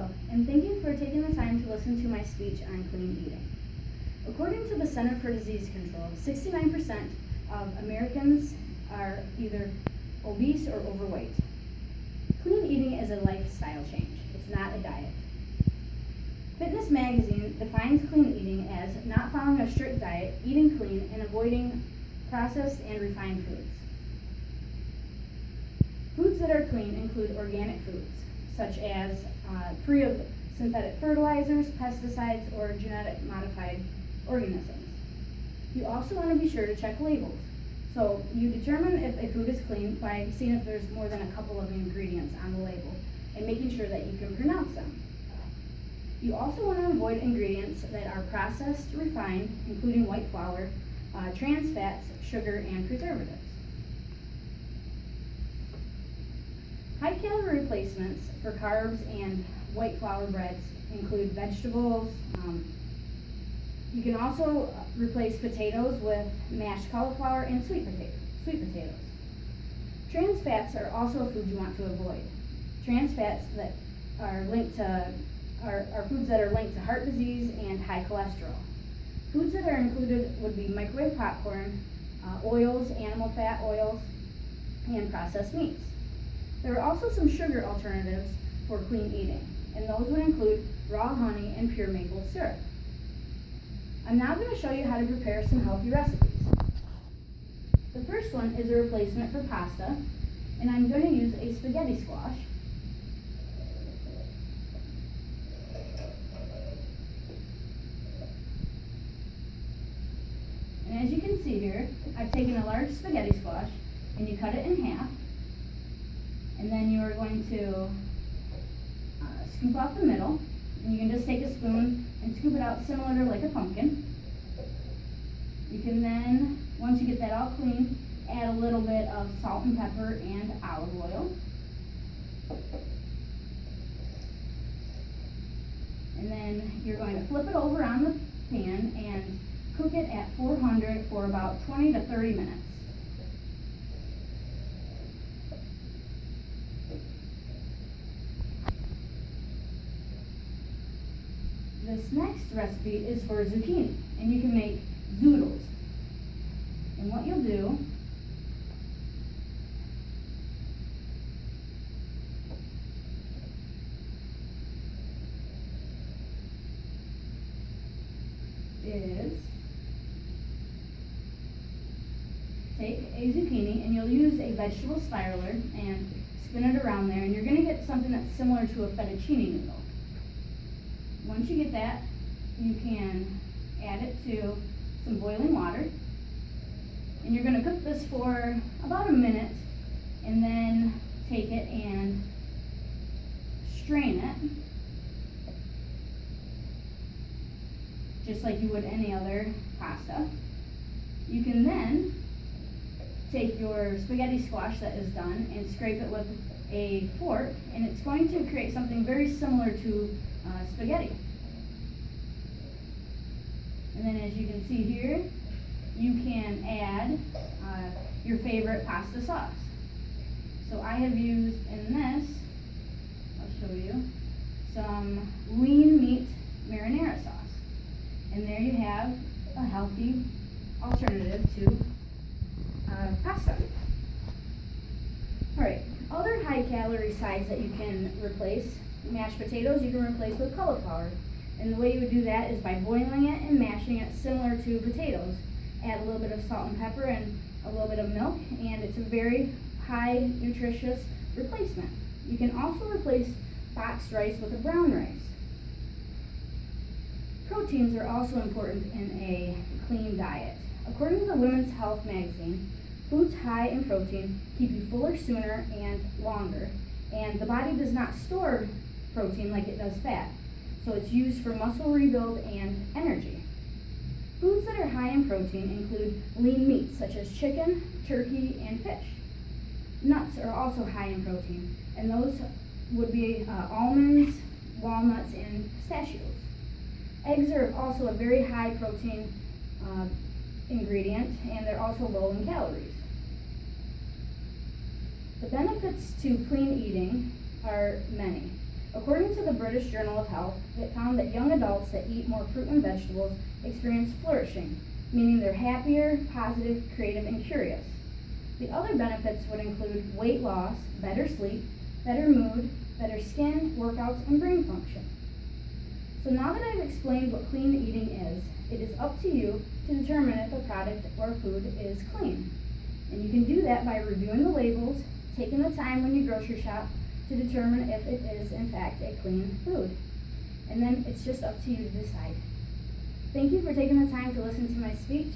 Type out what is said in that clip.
Hello, and thank you for taking the time to listen to my speech on clean eating. According to the Center for Disease Control, 69% of Americans are either obese or overweight. Clean eating is a lifestyle change. It's not a diet. Fitness Magazine defines clean eating as not following a strict diet, eating clean, and avoiding processed and refined foods. Foods that are clean include organic foods, such as free of synthetic fertilizers, pesticides, or genetic modified organisms. You also want to be sure to check labels. So you determine if a food is clean by seeing if there's more than a couple of ingredients on the label and making sure that you can pronounce them. You also want to avoid ingredients that are processed, refined, including white flour, trans fats, sugar, and preservatives. High-calorie replacements for carbs and white flour breads include vegetables. You can also replace potatoes with mashed cauliflower and sweet potatoes. Trans fats are also a food you want to avoid. Trans fats that are linked to are foods that are linked to heart disease and high cholesterol. Foods that are included would be microwave popcorn, oils, animal fat oils, and processed meats. There are also some sugar alternatives for clean eating, and those would include raw honey and pure maple syrup. I'm now going to show you how to prepare some healthy recipes. The first one is a replacement for pasta, and I'm going to use a spaghetti squash. And as you can see here, I've taken a large spaghetti squash and you cut it in half. And then you are going to scoop out the middle. And you can just take a spoon and scoop it out similar to like a pumpkin. You can then, once you get that all clean, add a little bit of salt and pepper and olive oil. And then you're going to flip it over on the pan and cook it at 400 for about 20 to 30 minutes. This next recipe is for zucchini, and you can make zoodles. And what you'll do is take a zucchini, and you'll use a vegetable spiraler and spin it around there, and you're going to get something that's similar to a fettuccine noodle. Once you get that, you can add it to some boiling water, and you're going to cook this for about a minute, and then take it and strain it, just like you would any other pasta. You can then take your spaghetti squash that is done and scrape it with a fork, and it's going to create something very similar to spaghetti. And then as you can see here, you can add your favorite pasta sauce. So I have used in this, I'll show you, some lean meat marinara sauce. And there you have a healthy alternative to pasta. Alright, other high calorie sides that you can replace, mashed potatoes you can replace with cauliflower. And the way you would do that is by boiling it and mashing it similar to potatoes. Add a little bit of salt and pepper and a little bit of milk, and it's a very high nutritious replacement. You can also replace boxed rice with a brown rice. Proteins are also important in a clean diet. According to the Women's Health magazine, foods high in protein keep you fuller sooner and longer, and the body does not store protein like it does fat, so it's used for muscle rebuild and energy. Foods that are high in protein include lean meats such as chicken, turkey, and fish. Nuts are also high in protein, and those would be almonds, walnuts, and pistachios. Eggs are also a very high protein ingredient, and they're also low in calories. The benefits to clean eating are many. According to the British Journal of Health, it found that young adults that eat more fruit and vegetables experience flourishing, meaning they're happier, positive, creative, and curious. The other benefits would include weight loss, better sleep, better mood, better skin, workouts, and brain function. So now that I've explained what clean eating is, it is up to you to determine if a product or food is clean. And you can do that by reviewing the labels, taking the time when you grocery shop to determine if it is in fact a clean food. And then it's just up to you to decide. Thank you for taking the time to listen to my speech.